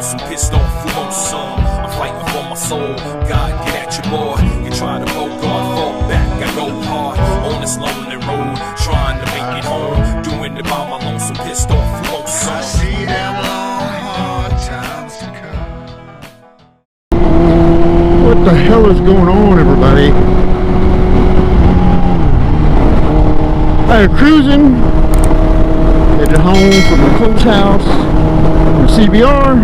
some pissed off Fumo son. I'm fighting for my soul. God, get at your boy. You try to go God, fall back. I go hard on this lonely road, trying to make it home. Doing it by my lonesome, pissed off Fumo son. I see them long, hard times to come. What the hell is going on, everybody? Cruising, headed home from the close house from CBR.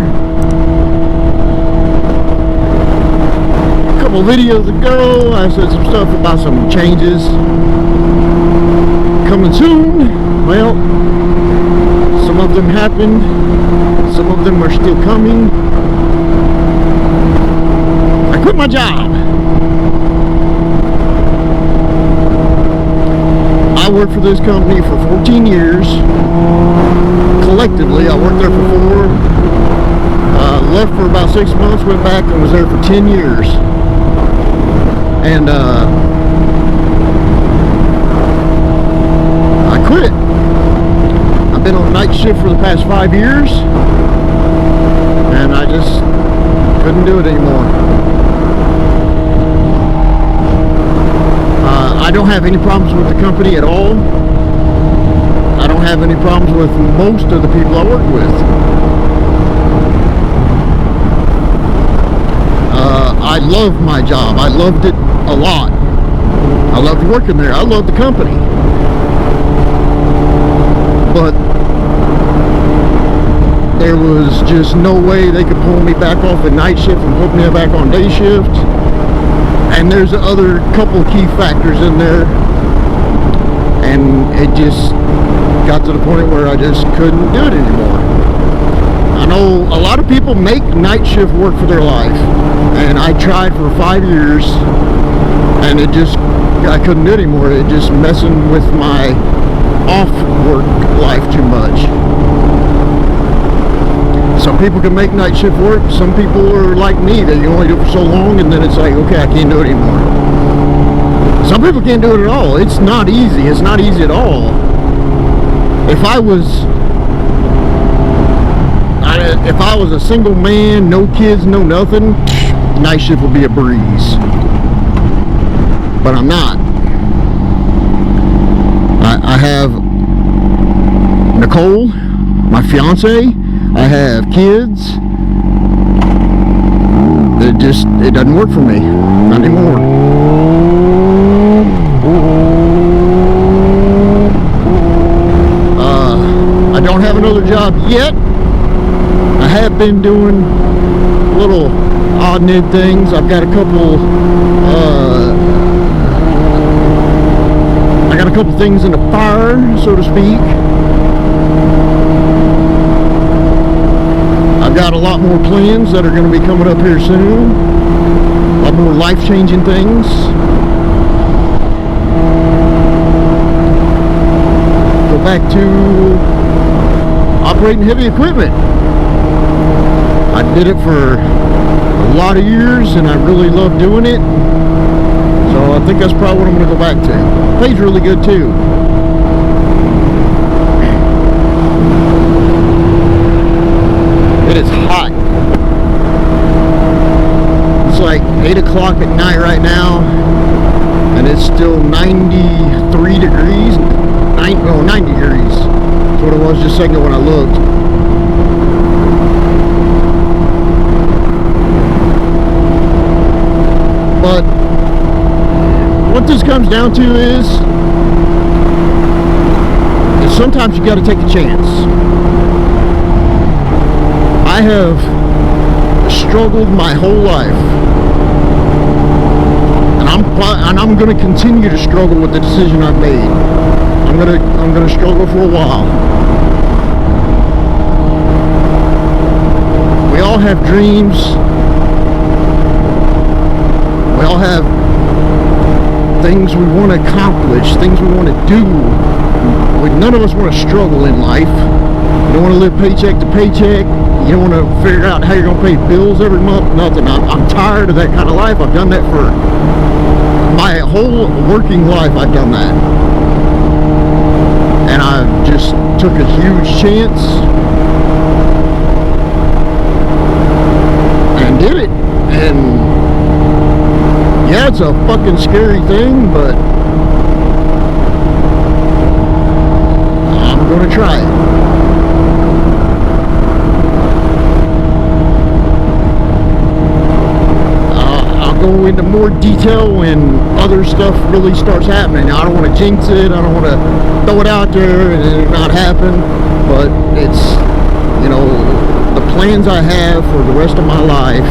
A couple videos ago, I said some stuff about some changes coming soon. Well, some of them happened, some of them are still coming. I quit my job. I worked for this company for 14 years. Collectively, I worked there for 4. Left for about 6 months, went back and was there for 10 years. And I quit. I've been on night shift for the past 5 years, and I just couldn't do it anymore. I don't have any problems with the company at all. I don't have any problems with most of the people I work with. I love my job. I loved it a lot. I loved working there. I loved the company. But there was just no way they could pull me back off at night shift and put me back on day shift. And there's other couple key factors in there, and it just got to the point where I just couldn't do it anymore. I know a lot of people make night shift work for their life, and I tried for 5 years, and I couldn't do it anymore. It just messing with my off work life too much. Some people can make night shift work. Some people are like me, that you only do it for so long, and then it's like, okay, I can't do it anymore. Some people can't do it at all. It's not easy. It's not easy at all. If I was a single man, no kids, no nothing, night shift would be a breeze. But I'm not. I have Nicole, my fiance. I have kids. It doesn't work for me. Not anymore. I don't have another job yet. I have been doing little odd and end things. I've got a couple things in the fire, so to speak. I've got a lot more plans that are going to be coming up here soon. A lot more life-changing things. Go back to operating heavy equipment. I did it for a lot of years, and I really love doing it. So I think that's probably what I'm going to go back to. It pays really good too. It is hot. It's like 8 o'clock at night right now, and it's still 93 degrees. 90 degrees. That's what it was just a second when I looked. But what this comes down to is sometimes you got to take a chance. I have struggled my whole life, and I'm going to continue to struggle with the decision I've made. I'm going to struggle for a while. We all have dreams. We all have things we want to accomplish, things we want to do. None of us want to struggle in life. You don't want to live paycheck to paycheck. You don't want to figure out how you're going to pay bills every month. Nothing. I'm tired of that kind of life. I've done that for my whole working life. I've done that. And I just took a huge chance that's a fucking scary thing, but I'm gonna try it. I'll go into more detail when other stuff really starts happening. I don't want to jinx it. I don't want to throw it out there and it not happen, but it's, you know, the plans I have for the rest of my life.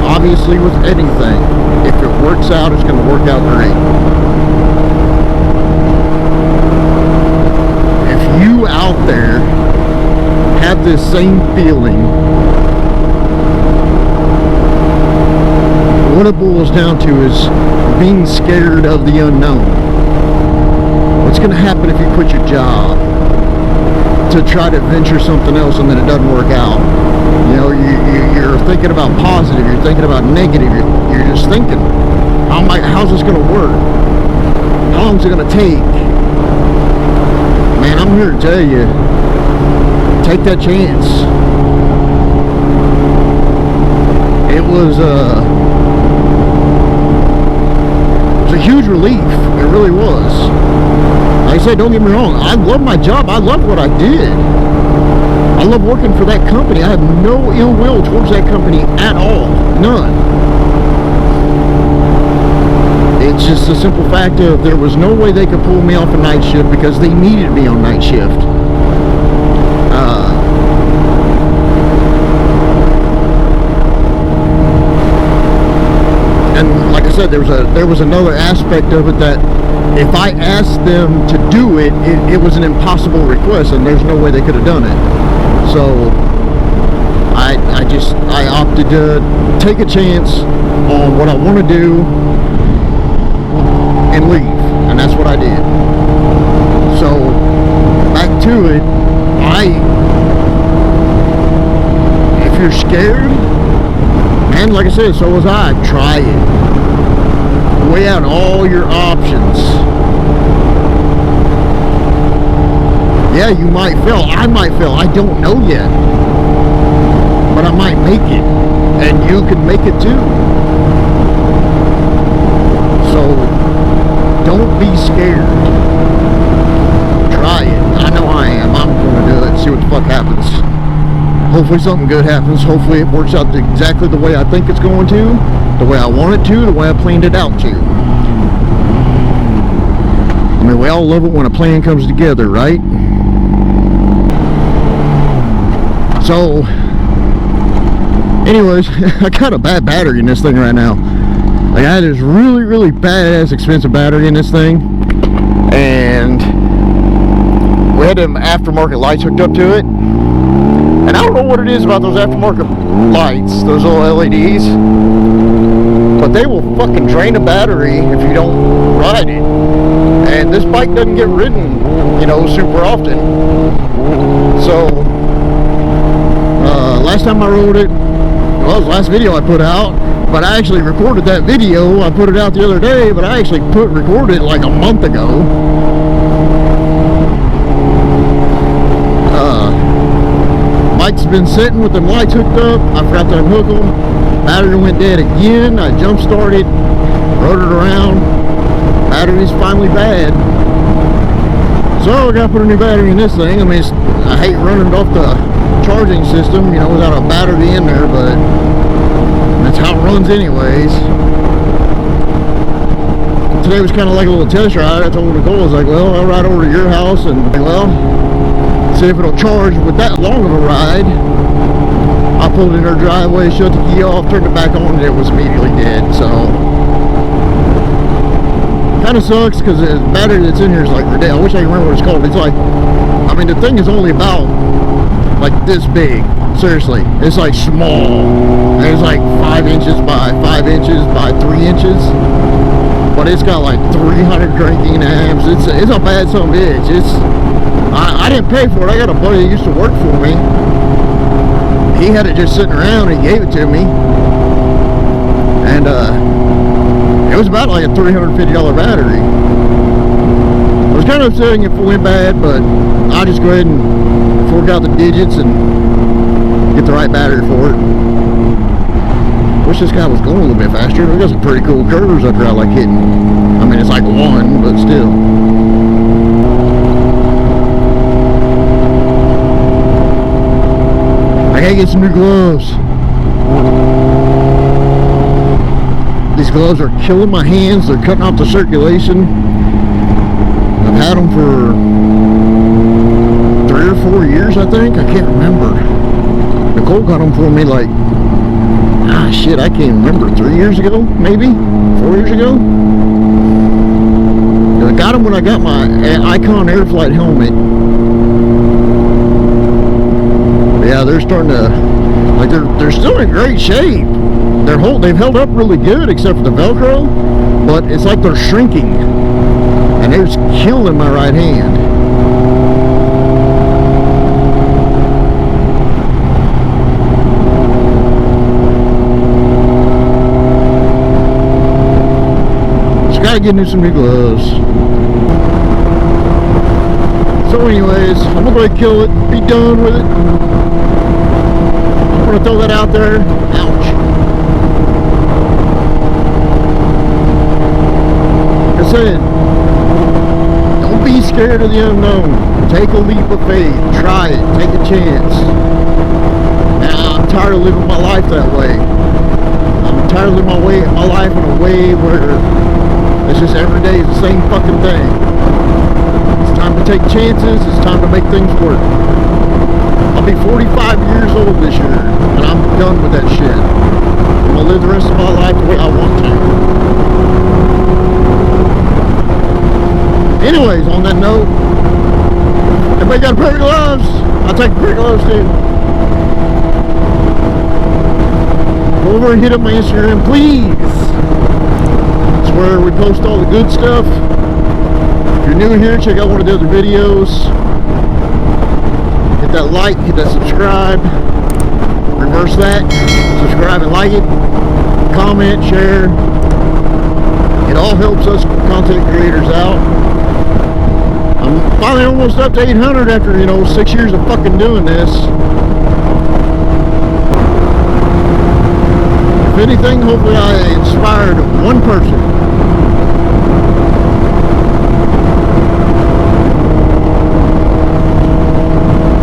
Obviously, with anything, if it works out, it's going to work out great. If you out there have this same feeling, what it boils down to is being scared of the unknown. What's going to happen if you quit your job to try to venture something else and then it doesn't work out? You know, you're thinking about positive, you're thinking about negative, you're just thinking, how's this going to work? How long is it going to take? Man, I'm here to tell you, take that chance. It was a huge relief. It really was. Like I said, don't get me wrong, I love my job. I love what I did. I love working for that company. I have no ill will towards that company at all. None. It's just a simple fact of there was no way they could pull me off a night shift because they needed me on night shift. And like I said, there was another aspect of it that if I asked them to do it, it was an impossible request, and there's no way they could have done it. So I opted to take a chance on what I want to do and leave, and that's what I did. So back to it, if you're scared, and like I said, so was I, try it. Weigh out all your options. Yeah, you might fail. I might fail. I don't know yet. But I might make it. And you can make it too. So, don't be scared. Try it. I know I am. I'm going to do it. See what the fuck happens. Hopefully something good happens. Hopefully it works out exactly the way I think it's going to. The way I want it to. The way I planned it out to. I mean, we all love it when a plan comes together, right? So, anyways, I got a bad battery in this thing right now. Like, I had this really, really badass expensive battery in this thing. And we had them aftermarket lights hooked up to it. And I don't know what it is about those aftermarket lights, those little LEDs, but they will fucking drain a battery if you don't ride it. And this bike doesn't get ridden, you know, super often. So, last time I rode it, well, it was the last video I put out, but I actually recorded that video. I put it out the other day, but I actually recorded it like a month ago. Bike's been sitting with them lights hooked up. I forgot to unhook them. Battery went dead again. I jump started, rode it around. Battery's finally bad. So I gotta put a new battery in this thing. I mean, I hate running it off the charging system, you know, without a battery in there, but that's how it runs anyways. Today was kind of like a little test ride. I told Nicole, I was like, well, I'll ride over to your house and, well, see if it'll charge with that long of a ride. I pulled in her driveway, shut the key off, turned it back on, and it was immediately dead. So kind of sucks because the battery that's in here is like ridiculous. I wish I could remember what it's called. It's like, I mean, the thing is only about like this big. Seriously, it's like small. And it's like 5 inches by 5 inches by 3 inches. But it's got like 300 cranking amps. It's a bad son of a bitch. I didn't pay for it. I got a buddy that used to work for me. He had it just sitting around and he gave it to me. And it was about like a $350 battery. It was kind of upsetting if it went bad, but I'll just go ahead and fork out the digits and get the right battery for it. Wish this guy was going a little bit faster. We got some pretty cool curves up here I like hitting. I mean, it's like one, but still. I gotta get some new gloves. These gloves are killing my hands. They're cutting off the circulation. I've had them for 3 or 4 years, I think. I can't remember. Nicole got them for me like, shit, I can't remember. 3 years ago, maybe? 4 years ago? I got them when I got my Icon airflite helmet. Yeah, they're starting to, like, they're still in great shape. They've held up really good, except for the Velcro, but it's like they're shrinking, and they're just killing my right hand. Just gotta get some new gloves. So anyways, I'm gonna go ahead and kill it, be done with it. I'm gonna throw that out there. Ouch. Like I said, don't be scared of the unknown. Take a leap of faith. Try it. Take a chance. Now, I'm tired of living my life that way. I'm tired of living my life in a way where it's just every day is the same fucking thing. It's time to take chances. It's time to make things work. I'll be 45 years old this year, and I'm done with that shit. I'm gonna live the rest of my life the way I want to. Anyways, on that note, everybody got a pair of gloves? I'll take a pair of gloves too. Go over and hit up my Instagram, please. It's where we post all the good stuff. If you're new here, check out one of the other videos. Hit that like, hit that subscribe. Reverse that. Subscribe and like it. Comment, share. It all helps us content creators out. I'm finally almost up to 800 after, 6 years of fucking doing this. If anything, hopefully I inspired one person.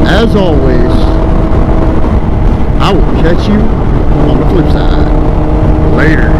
As always, I will catch you on the flip side. Later.